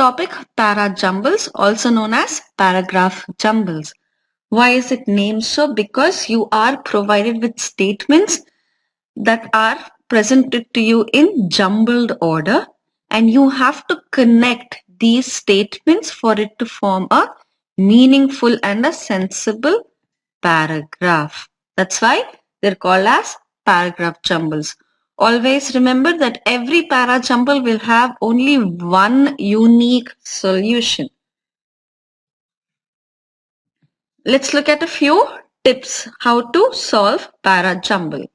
topic, para jumbles, also known as paragraph jumbles. Why is it named so? Because you are provided with statements that are presented to you in jumbled order, and you have to connect these statements for it to form a meaningful and a sensible paragraph. That's why they're called as paragraph jumbles. Always remember that every para jumble will have only one unique solution. Let's look at a few tips how to solve para jumble.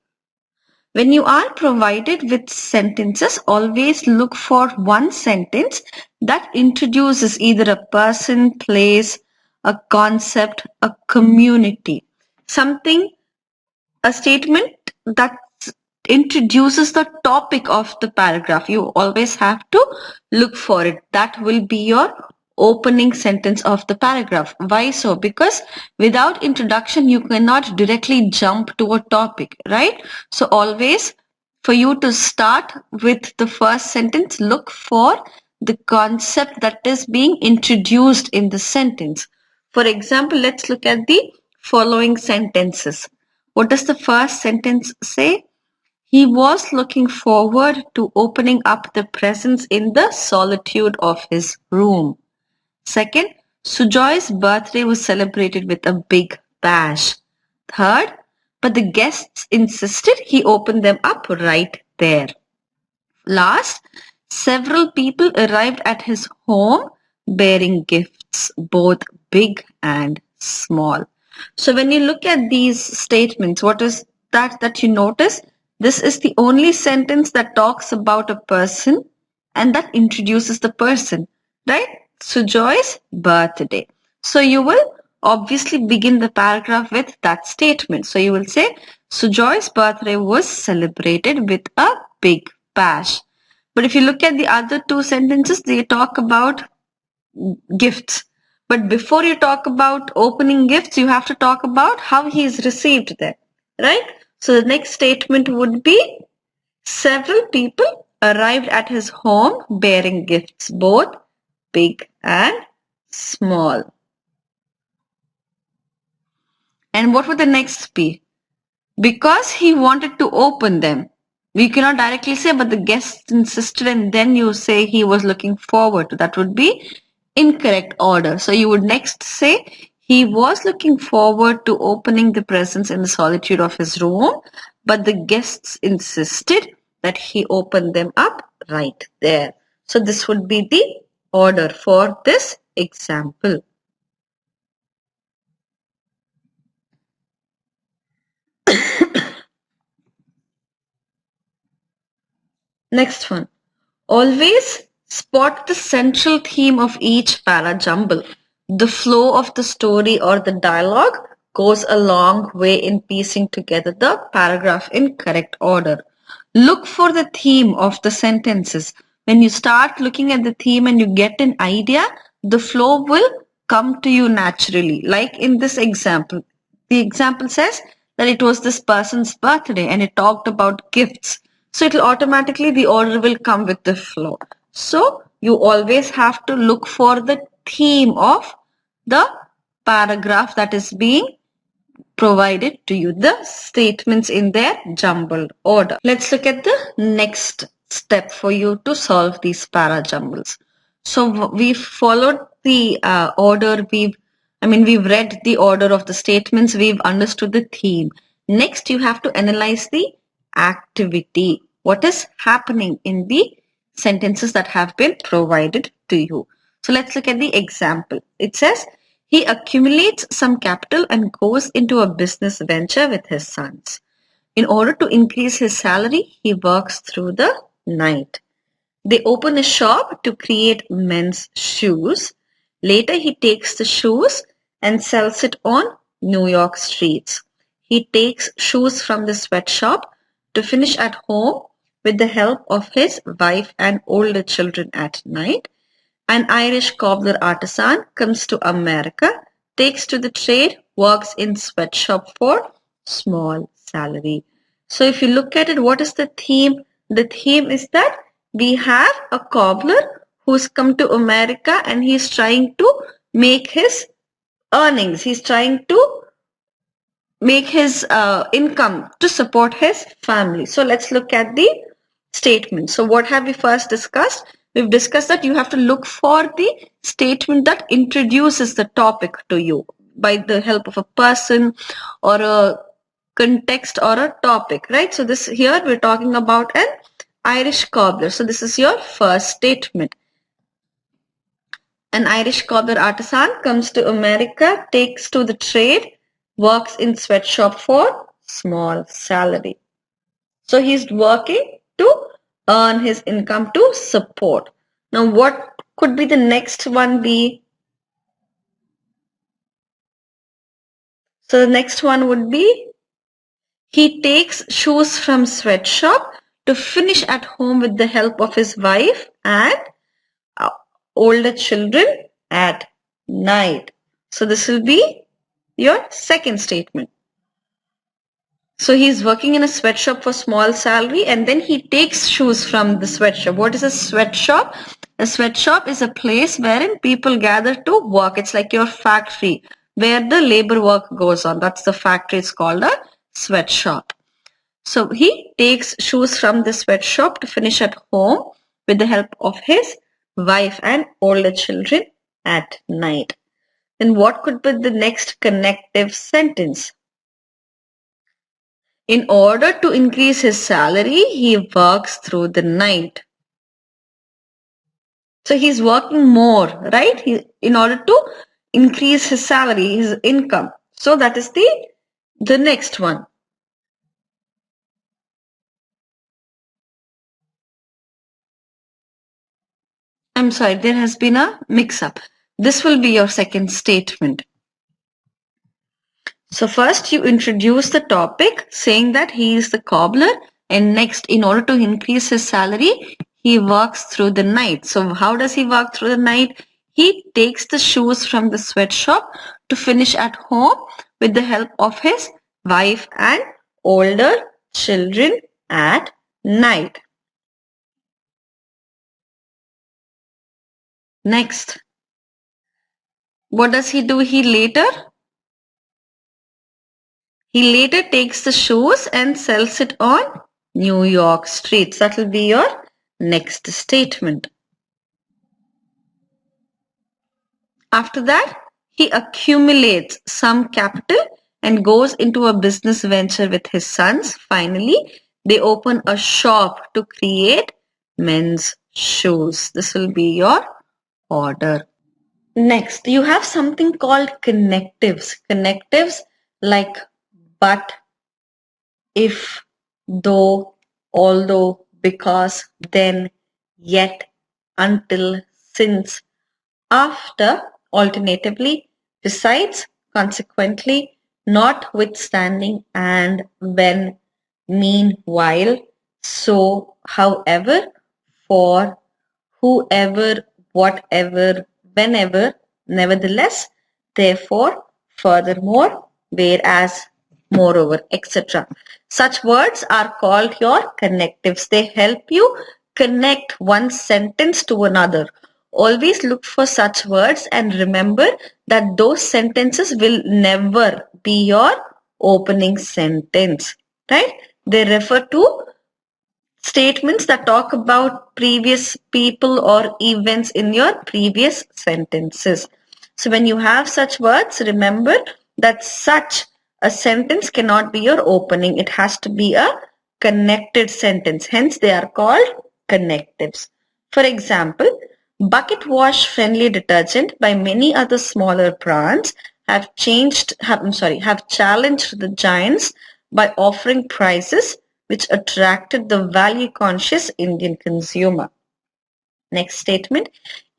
When you are provided with sentences, always look for one sentence that introduces either a person, place, a concept, a community. A statement that introduces the topic of the paragraph. You always have to look for it. That will be your opening sentence of the paragraph. Why so? Because without introduction, you cannot directly jump to a topic, right? So always, for you to start with the first sentence, look for the concept that is being introduced in the sentence. For example, let's look at the following sentences. What does the first sentence say? He was looking forward to opening up the presents in the solitude of his room. Second, Sujoy's birthday was celebrated with a big bash. Third, but the guests insisted he open them up right there. Last, several people arrived at his home bearing gifts, both big and small. So when you look at these statements, what is that you notice? This is the only sentence that talks about a person and that introduces the person, right? Sujoy's birthday. So you will obviously begin the paragraph with that statement. So you will say, Sujoy's birthday was celebrated with a big bash. But if you look at the other two sentences, they talk about gifts. But before you talk about opening gifts, you have to talk about how he is received them, right? So the next statement would be, several people arrived at his home bearing gifts, both big and small. And what would the next be? Because he wanted to open them. We cannot directly say, but the guests insisted, and then you say he was looking forward to. That would be incorrect order. So you would next say, he was looking forward to opening the presents in the solitude of his room, but the guests insisted that he open them up right there. So this would be the order for this example. Next one. Always spot the central theme of each para jumble. The flow of the story or the dialogue goes a long way in piecing together the paragraph in correct order. Look for the theme of the sentences. When you start looking at the theme and you get an idea, the flow will come to you naturally. Like in this example, the example says that it was this person's birthday and it talked about gifts. So it will automatically, the order will come with the flow. So you always have to look for the theme of the paragraph that is being provided to you, the statements in their jumbled order. Let's look at the next step for you to solve these para jumbles. So we've followed the order, we've read the order of the statements, we've understood the theme. Next, you have to analyze the activity. What is happening in the sentences that have been provided to you? So let's look at the example. It says, he accumulates some capital and goes into a business venture with his sons. In order to increase his salary, he works through the night. They open a shop to create men's shoes. Later, he takes the shoes and sells it on New York streets. He takes shoes from the sweatshop to finish at home with the help of his wife and older children at night. An Irish cobbler artisan comes to America, takes to the trade, works in sweatshop for small salary. So if you look at it, what is the theme? The theme is that we have a cobbler who's come to America and he's trying to make his earnings. He's trying to make his income to support his family. So let's look at the statement. So what have we first discussed? We've discussed that you have to look for the statement that introduces the topic to you by the help of a person or a context or a topic, right? So this here we're talking about an Irish cobbler. So this is your first statement. An Irish cobbler artisan comes to America, takes to the trade, works in sweatshop for small salary. So he's working to earn his income to support. Now what could be the next one be? So the next one would be he takes shoes from sweatshop to finish at home with the help of his wife and older children at night. So this will be your second statement. So he's working in a sweatshop for small salary and then he takes shoes from the sweatshop. What is a sweatshop? A sweatshop is a place wherein people gather to work. It's like your factory where the labor work goes on. That's the factory. It's called a sweatshop. So he takes shoes from the sweatshop to finish at home with the help of his wife and older children at night. Then what could be the next connective sentence? In order to increase his salary, he works through the night. So he's working more, right? In order to increase his salary, his income. So that is the next one. I'm sorry, there has been a mix-up. This will be your second statement. So first you introduce the topic saying that he is the cobbler, and next, in order to increase his salary, he works through the night. So how does he work through the night? He takes the shoes from the sweatshop to finish at home with the help of his wife and older children at night. Next, what does he do? He later takes the shoes and sells it on New York streets. That will be your next statement. After that, he accumulates some capital and goes into a business venture with his sons. Finally, they open a shop to create men's shoes. This will be your order. Next, you have something called connectives. Connectives like but, if, though, although, because, then, yet, until, since, after, alternatively, besides, consequently, notwithstanding, and when, meanwhile, so, however, for, whoever, whatever, whenever, nevertheless, therefore, furthermore, whereas, moreover, etc. Such words are called your connectives. They help you connect one sentence to another. Always look for such words and remember that those sentences will never be your opening sentence, right? They refer to statements that talk about previous people or events in your previous sentences. So when you have such words, remember that such a sentence cannot be your opening. It has to be a connected sentence. Hence, they are called connectives. For example, bucket wash friendly detergent by many other smaller brands have challenged the giants by offering prices which attracted the value conscious Indian consumer. Next statement.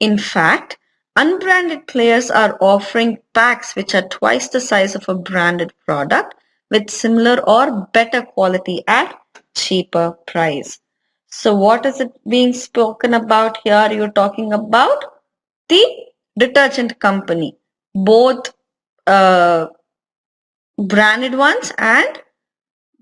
In fact, unbranded players are offering packs which are twice the size of a branded product with similar or better quality at cheaper price. So what is it being spoken about here? You're talking about the detergent company, both branded ones and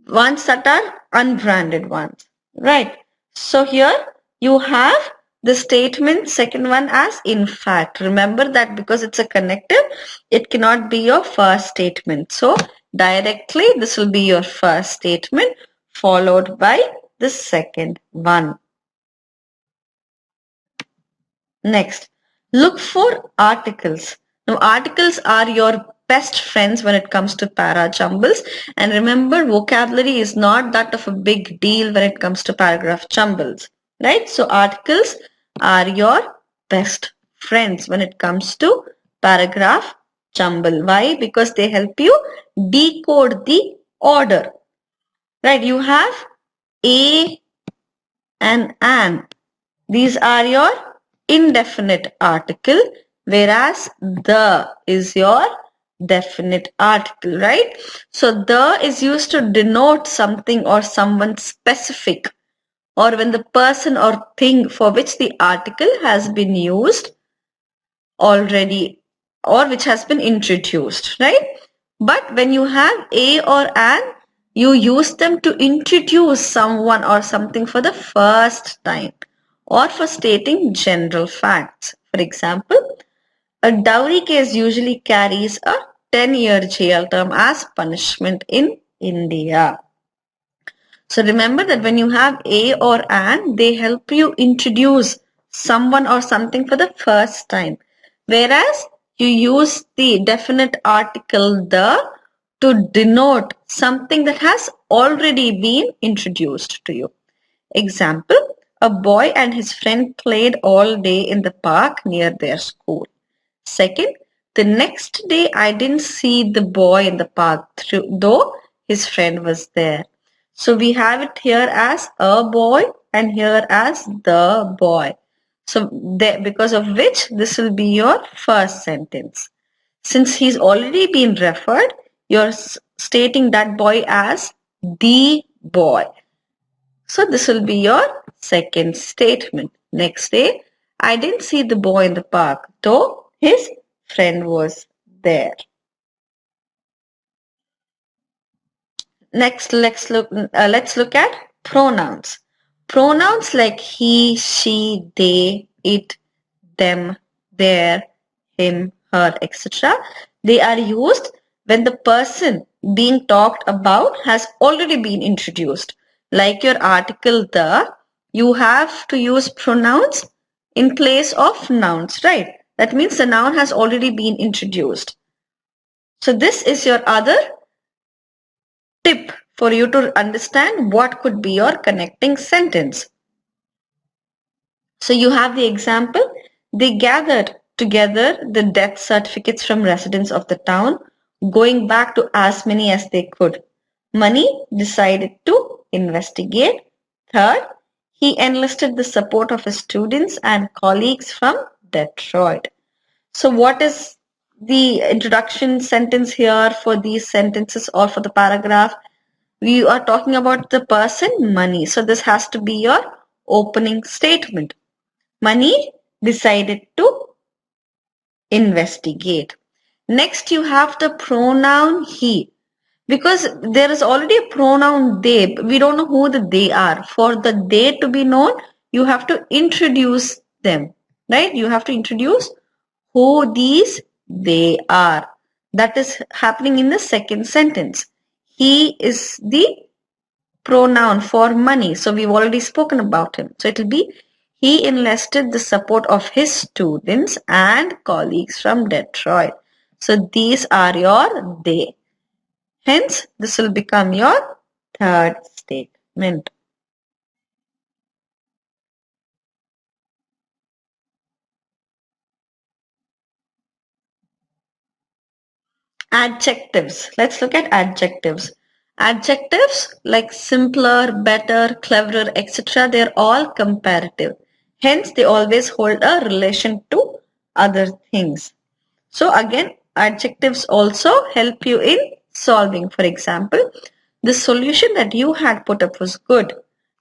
ones that are unbranded ones, right? So here you have the statement second one as in fact. Remember that because it's a connective, it cannot be your first statement. So directly this will be your first statement followed by the second one. Next, look for articles. Now, articles are your best friends when it comes to para jumbles. And remember, vocabulary is not that of a big deal when it comes to paragraph jumbles, right? So, articles are your best friends when it comes to paragraph jumble. Why? Because they help you decode the order, right? You have a and an. These are your indefinite article, whereas the is your definite article, right? So the is used to denote something or someone specific, or when the person or thing for which the article has been used already or which has been introduced, right? But when you have a or an, you use them to introduce someone or something for the first time or for stating general facts. For example, a dowry case usually carries a 10-year jail term as punishment in India. So remember that when you have a or an, they help you introduce someone or something for the first time. Whereas you use the definite article the to denote something that has already been introduced to you. Example, a boy and his friend played all day in the park near their school. Second, the next day I didn't see the boy in the park though his friend was there. So we have it here as a boy and here as the boy. So because of which this will be your first sentence. Since he's already been referred, you're stating that boy as the boy. So this will be your second statement. Next day, I didn't see the boy in the park, though his friend was there. Next, let's look at pronouns. Pronouns like he, she, they, it, them, their, him, her, etc. They are used when the person being talked about has already been introduced. Like your article the, you have to use pronouns in place of nouns, right? That means the noun has already been introduced. So this is your other tip for you to understand what could be your connecting sentence. So you have the example, they gathered together the death certificates from residents of the town, going back to as many as they could. Mani decided to investigate. Third, he enlisted the support of his students and colleagues from Detroit. So what is the introduction sentence here for these sentences or for the paragraph? We are talking about the person Mani. So this has to be your opening statement. Mani decided to investigate. Next, you have the pronoun he. Because there is already a pronoun they. We don't know who the they are. For the they to be known, you have to introduce them. Right? You have to introduce who these they are. That is happening in the second sentence. He is the pronoun for money. So we've already spoken about him. So it will be he enlisted the support of his students and colleagues from Detroit. So these are your they. Hence, this will become your third statement. Adjectives. Let's look at adjectives. Adjectives like simpler, better, cleverer, etc. They're all comparative. Hence, they always hold a relation to other things. So again, adjectives also help you in solving. For example, the solution that you had put up was good.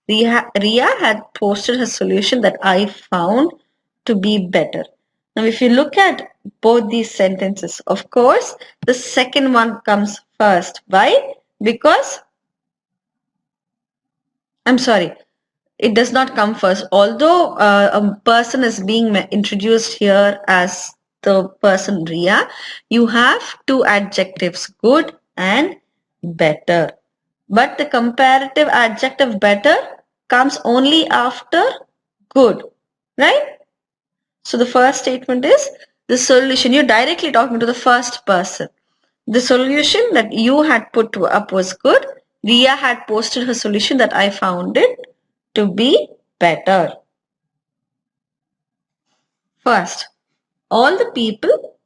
Ria had posted her solution that I found to be better. Now, if you look at both these sentences, of course, the second one comes first. Why? Because, I'm sorry, it does not come first. Although a person is being introduced here as the person Ria, you have two adjectives, good and better. But the comparative adjective better comes only after good, right? So the first statement is the solution. You're directly talking to the first person. The solution that you had put up was good. Ria had posted her solution that I found it to be better. First, all the people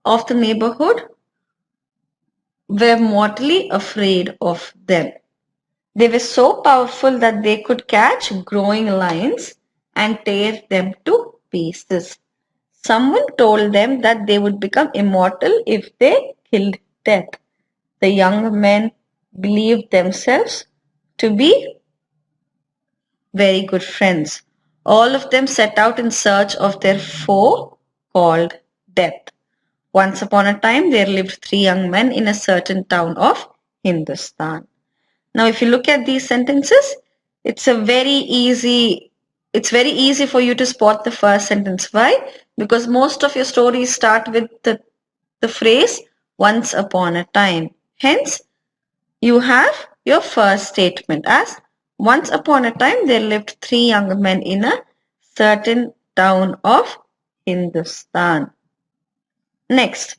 of the neighborhood were mortally afraid of them. They were so powerful that they could catch growing lions and tear them to pieces. Someone told them that they would become immortal if they killed death. The young men believed themselves to be very good friends. All of them set out in search of their foe called death. Once upon a time, there lived three young men in a certain town of Hindustan. Now, if you look at these sentences, it's very easy for you to spot the first sentence. Why? Because most of your stories start with the phrase once upon a time. Hence, you have your first statement as once upon a time there lived three young men in a certain town of Hindustan. Next,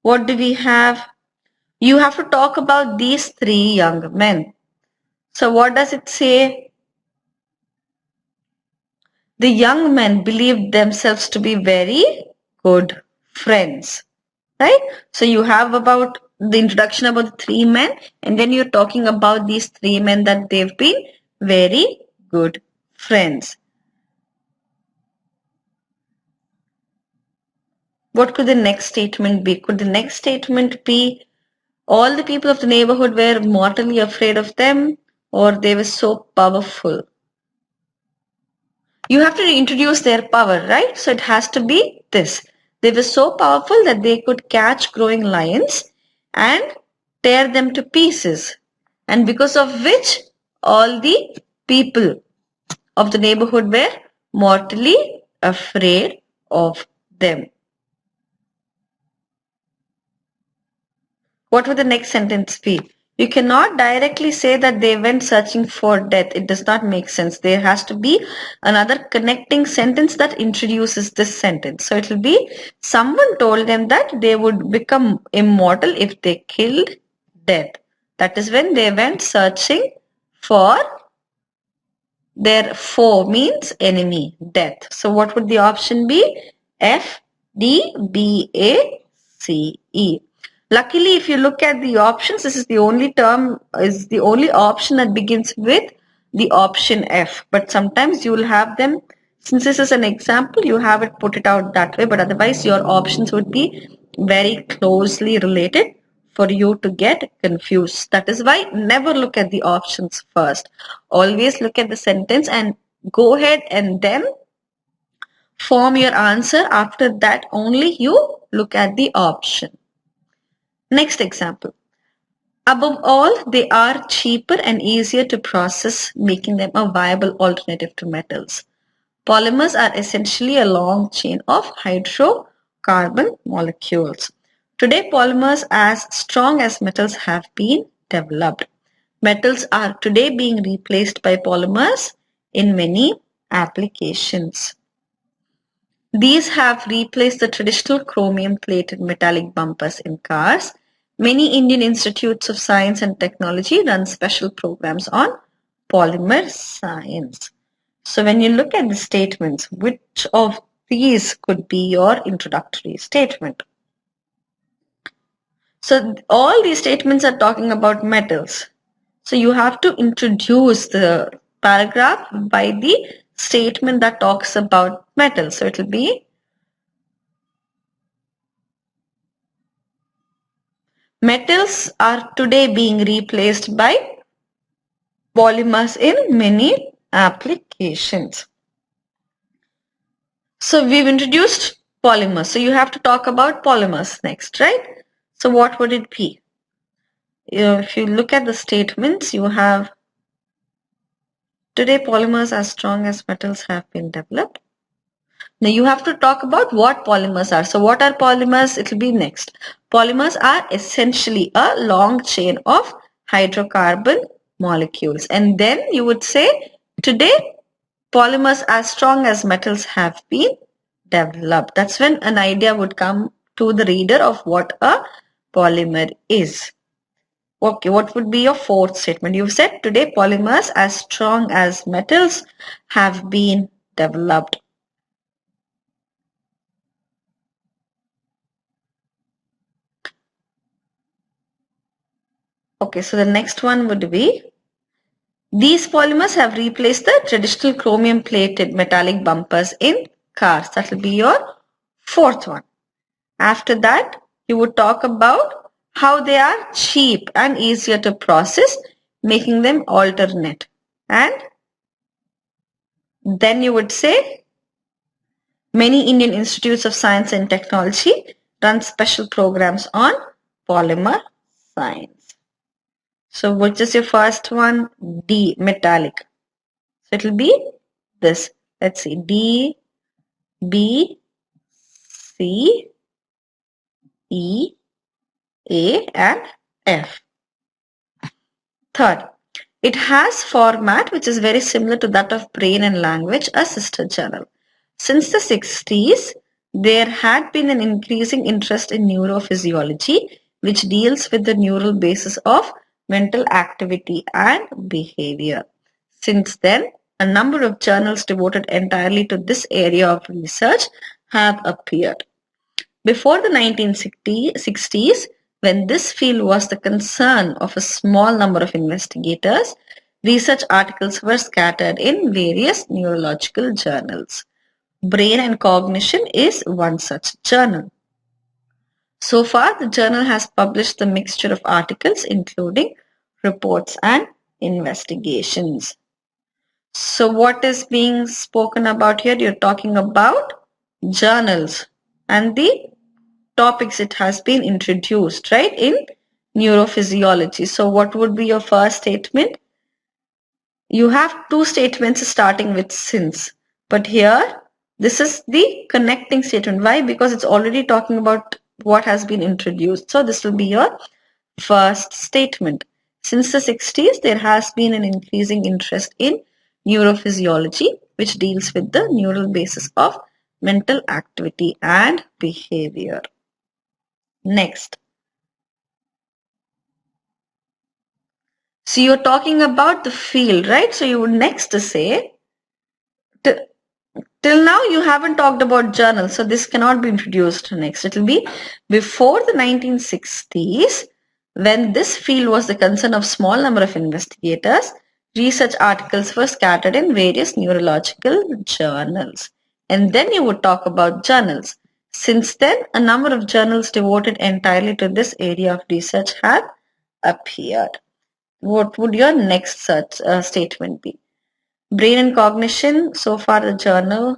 what do we have? You have to talk about these three young men. So what does it say? The young men believed themselves to be very good friends, right? So you have about the introduction about the three men, and then you're talking about these three men that they've been very good friends. What could the next statement be? Could the next statement be all the people of the neighborhood were mortally afraid of them, or they were so powerful? You have to introduce their power, right? So it has to be this. They were so powerful that they could catch growing lions and tear them to pieces. And because of which all the people of the neighborhood were mortally afraid of them. What would the next sentence be? You cannot directly say that they went searching for death. It does not make sense. There has to be another connecting sentence that introduces this sentence. So it will be someone told them that they would become immortal if they killed death. That is when they went searching for their foe, means enemy, death. So what would the option be? F, D, B, A, C, E. Luckily, if you look at the options, this is the only option that begins with the option F. But sometimes you will have them, since this is an example, you have it put it out that way. But otherwise, your options would be very closely related for you to get confused. That is why never look at the options first. Always look at the sentence and go ahead and then form your answer. After that, only you look at the option. Next example. Above all, they are cheaper and easier to process, making them a viable alternative to metals. Polymers are essentially a long chain of hydrocarbon molecules. Today, polymers as strong as metals have been developed. Metals are today being replaced by polymers in many applications. These have replaced the traditional chromium-plated metallic bumpers in cars. Many Indian institutes of science and technology run special programs on polymer science. So when you look at the statements, which of these could be your introductory statement? So all these statements are talking about metals. So you have to introduce the paragraph by the statement that talks about metals. So it will be metals are today being replaced by polymers in many applications. So we've introduced polymers. So you have to talk about polymers next, right? So what would it be? If you look at the statements, you have Today, polymers as strong as metals have been developed. Now you have to talk about what polymers are. So what are polymers? It will be next. Polymers are essentially a long chain of hydrocarbon molecules. And then you would say, today polymers as strong as metals have been developed. That's when an idea would come to the reader of what a polymer is. Okay, what would be your fourth statement? You've said today polymers as strong as metals have been developed. Okay, so the next one would be, these polymers have replaced the traditional chromium plated metallic bumpers in cars. That will be your fourth one. After that, you would talk about how they are cheap and easier to process, making them alternate. And then you would say, many Indian institutes of science and technology run special programs on polymer science. So which is your first one? D, metallic. So it will be this. Let's see. D, B, C, E, A and F. Third, it has format which is very similar to that of Brain and Language, a sister journal. Since the 60s, there had been an increasing interest in neurophysiology, which deals with the neural basis of mental activity and behavior. Since then, a number of journals devoted entirely to this area of research have appeared. Before the 1960s, when this field was the concern of a small number of investigators, research articles were scattered in various neurological journals. Brain and Cognition is one such journal. So far, the journal has published a mixture of articles including reports and investigations. So what is being spoken about here? You're talking about journals and the topics it has been introduced, right, in neurophysiology. So what would be your first statement? You have two statements starting with since, but here this is the connecting statement. Why? Because it's already talking about what has been introduced. So this will be your first statement. Since the 60s, there has been an increasing interest in neurophysiology, which deals with the neural basis of mental activity and behavior. Next. So you're talking about the field, right? So you would next say, till now you haven't talked about journals, so this cannot be introduced next. It will be before the 1960s, when this field was the concern of small number of investigators, research articles were scattered in various neurological journals. And then you would talk about journals. Since then, a number of journals devoted entirely to this area of research have appeared. What would your next such statement be? Brain and Cognition, so far the journal,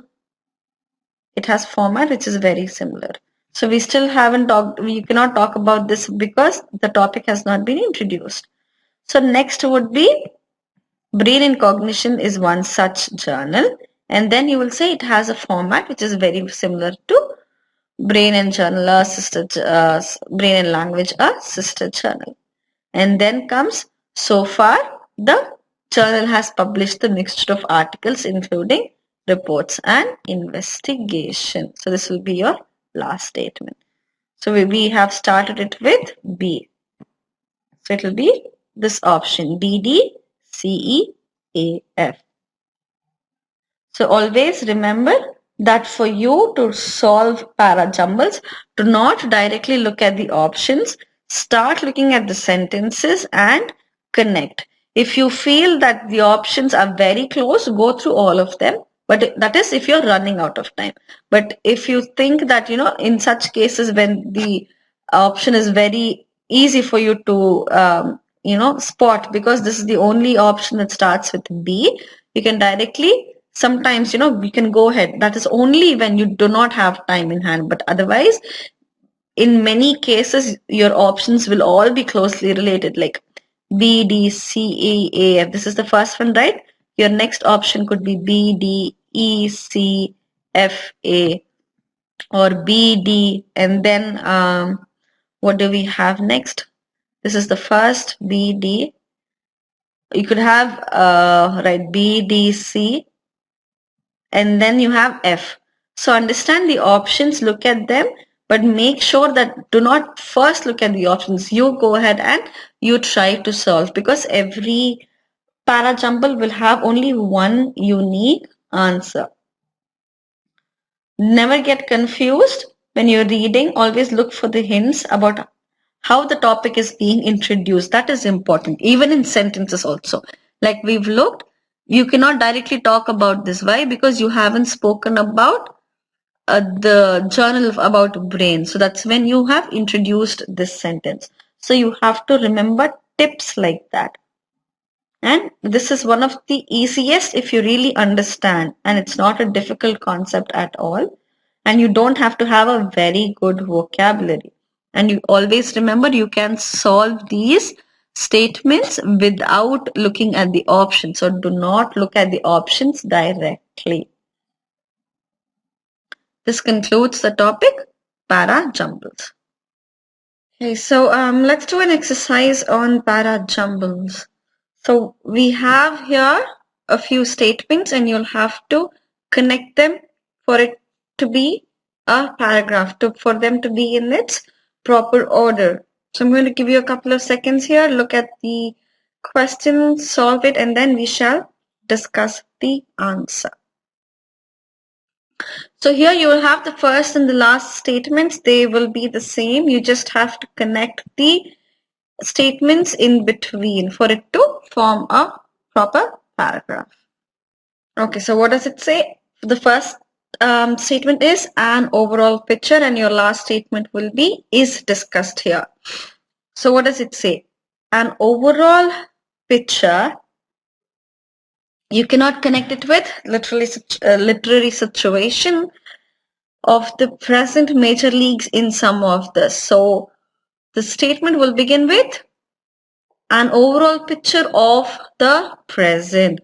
it has format which is very similar. So we still haven't talked, we cannot talk about this because the topic has not been introduced. So next would be Brain and Cognition is one such journal, and then you will say it has a format which is very similar to Brain and Journal, Brain and Language, a sister journal. And then comes, so far the journal has published the mixture of articles including reports and investigation. So this will be your last statement. So we have started it with B. So it will be this option, D, D, C, E, A, F. So always remember that for you to solve para jumbles, do not directly look at the options. Start looking at the sentences and connect. If you feel that the options are very close, go through all of them. But that is if you're running out of time. But if you think that, in such cases when the option is very easy for you to, spot, because this is the only option that starts with B, you can directly, sometimes, we can go ahead. That is only when you do not have time in hand. But otherwise, in many cases, your options will all be closely related, like B, D, C, E, A, F. This is the first one, right? Your next option could be B, D, E, C, F, A, or B, D, and then what do we have next? This is the first B, D. You could have right B, D, C, and then you have F. So understand the options, look at them, but make sure that do not first look at the options. You go ahead and you try to solve, because every para jumble will have only one unique answer. Never get confused when you're reading. Always look for the hints about how the topic is being introduced. That is important, even in sentences also. Like we've looked, you cannot directly talk about this. Why? Because you haven't spoken about the journal about brain. So that's when you have introduced this sentence. So you have to remember tips like that. And this is one of the easiest if you really understand, and it's not a difficult concept at all. And you don't have to have a very good vocabulary. And you always remember you can solve these statements without looking at the options. So do not look at the options directly. This concludes the topic, para jumbles. Okay, so let's do an exercise on para jumbles. So we have here a few statements and you'll have to connect them for it to be a paragraph, for them to be in its proper order. So I'm going to give you a couple of seconds here, look at the question, solve it, and then we shall discuss the answer. So here you will have the first and the last statements. They will be the same. You just have to connect the statements in between for it to form a proper paragraph. Okay, so what does it say? The first statement is an overall picture, and your last statement will be is discussed here. So what does it say? An overall picture, you cannot connect it with literary situation of the present major leagues in some of this. So the statement will begin with an overall picture of the present,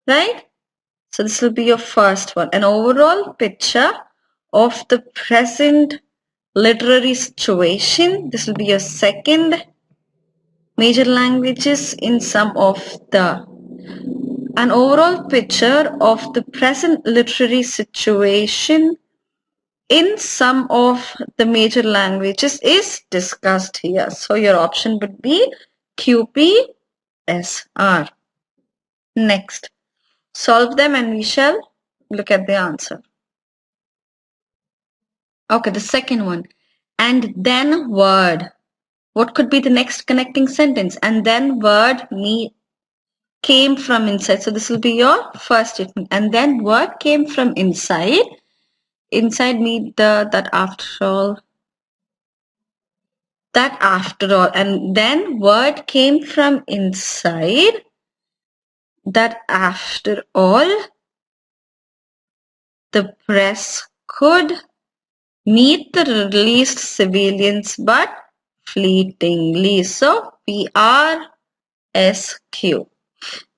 right? So this will be your first one, an overall picture of the present literary situation. This will be your second, major languages in some of the. An overall picture of the present literary situation in some of the major languages is discussed here. So your option would be QPSR. Next, solve them and we shall look at the answer. Okay, the second one. And then word. What could be the next connecting sentence? And then word came from inside. So this will be your first statement. And then word came from inside. Inside means that after all. That after all. And then word came from inside. That after all, the press could meet the released civilians but fleetingly. So PRSQ.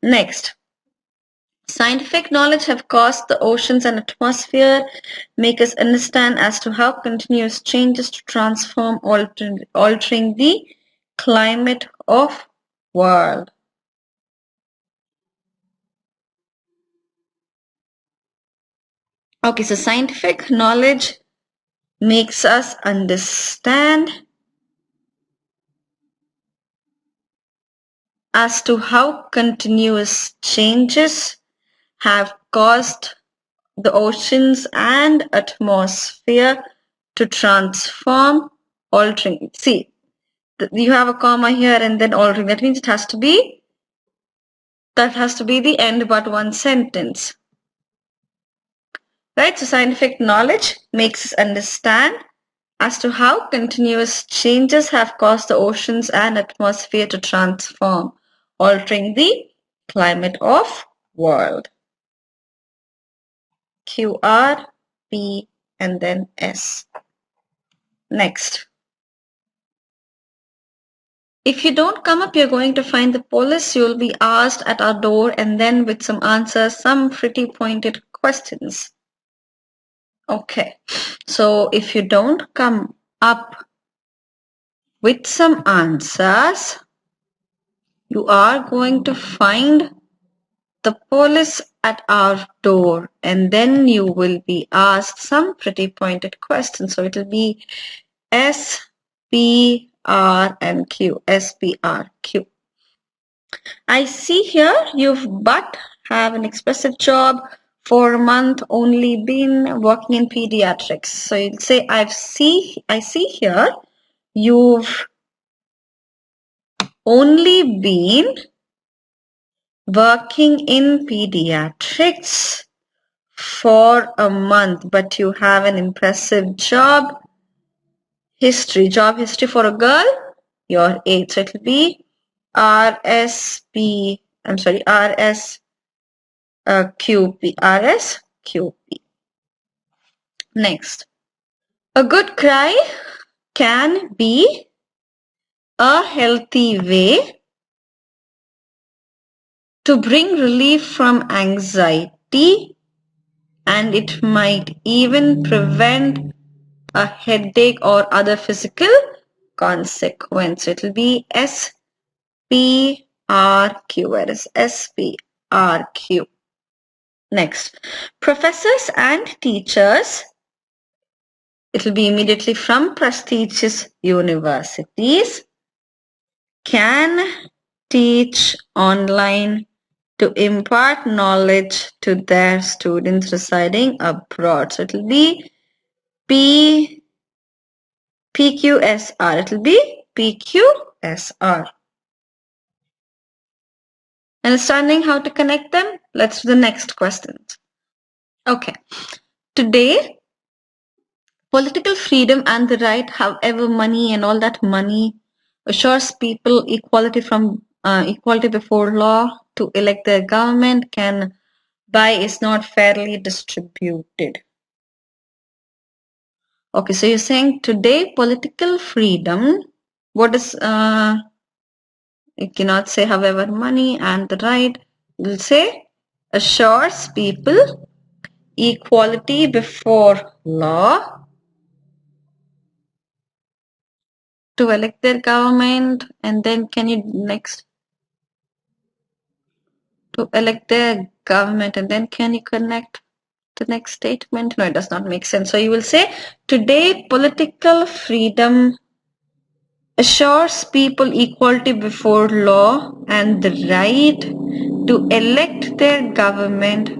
Next, scientific knowledge have caused the oceans and atmosphere, make us understand as to how continuous changes to transform, altering the climate of world. Okay, so scientific knowledge makes us understand as to how continuous changes have caused the oceans and atmosphere to transform, altering. See, you have a comma here and then altering. That means that has to be the end but one sentence. Right? So scientific knowledge makes us understand as to how continuous changes have caused the oceans and atmosphere to transform, altering the climate of world. QR, P, and then S. Next. If you don't come up, you're going to find the police. You'll be asked at our door and then with some answers, some pretty pointed questions. Okay, so if you don't come up with some answers, you are going to find the police at our door and then you will be asked some pretty pointed questions. So it will be S, P, R and Q. S, P, R, Q. I see here you've but have an expressive job for a month only been working in pediatrics. So you'll say I see here you've only been working in pediatrics for a month, but you have an impressive job history for a girl, your age. So it will be RSP, I'm sorry, RSQP. Next, a good cry can be a healthy way to bring relief from anxiety, and it might even prevent a headache or other physical consequence. It will be SPRQ. Where is SPRQ? Next, professors and teachers. It will be immediately from prestigious universities. Can teach online to impart knowledge to their students residing abroad. So it will be PQSR. It will be PQSR. Understanding how to connect them? Let's do the next question. Okay. Today, political freedom and the right, however, money and all that money assures people equality equality before law to elect their government can buy is not fairly distributed. Okay, so you're saying today political freedom, what is you cannot say however money and the right, you'll say assures people equality before law to elect their government, and then can you next to elect their government, and then can you connect the next statement? No, it does not make sense. So you will say today political freedom assures people equality before law and the right to elect their government.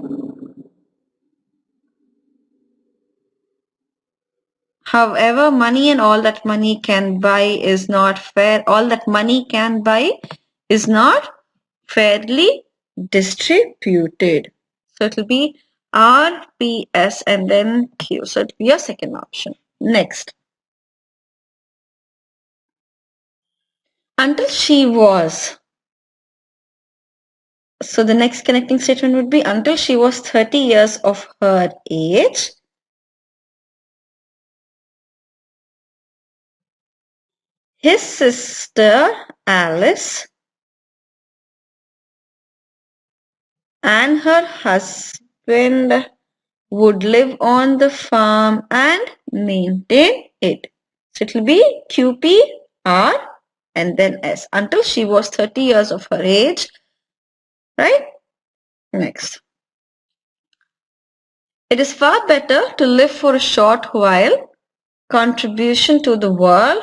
However, money and all that money can buy is not fair. All that money can buy is not fairly distributed. So it will be R, P, S and then Q. So it will be your second option. Next. Until she was. So the next connecting statement would be until she was 30 years of her age. His sister Alice and her husband would live on the farm and maintain it. So it will be QP, R and then S until she was 30 years of her age, right? Next. It is far better to live for a short while, contribution to the world,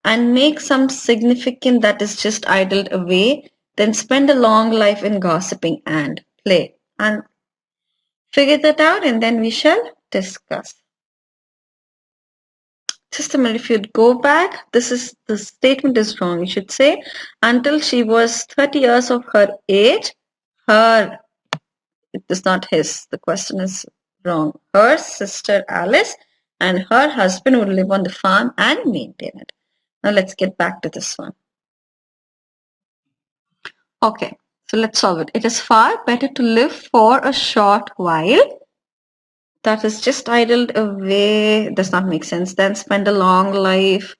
and make some significant that is just idled away, than spend a long life in gossiping and play. And figure that out and then we shall discuss. Just a minute, if you'd go back, the statement is wrong. You should say until she was 30 years of her age, her, it is not his, the question is wrong. Her sister Alice and her husband would live on the farm and maintain it. Now let's get back to this one. Okay, so let's solve it. It is far better to live for a short while. That is just idled away. Does not make sense. Then spend a long life.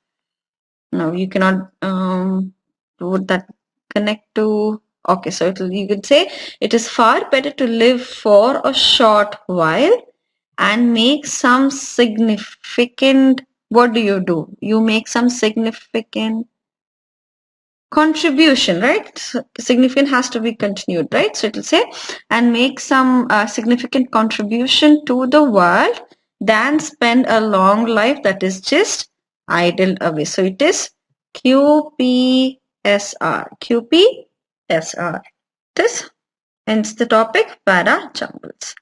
No, you cannot would that connect to? Okay, so you could say it is far better to live for a short while and make some significant. What do? You make some significant contribution, right? So significant has to be continued, right? So it will say, and make some significant contribution to the world than spend a long life that is just idled away. So it is QPSR. QPSR. This ends the topic para jumbles.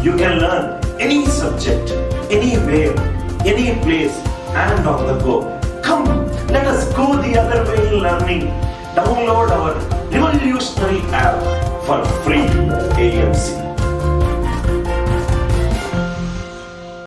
You can learn any subject, anywhere, any place, and on the go. Come, let us go the other way learning. Download our revolutionary app for free AMC.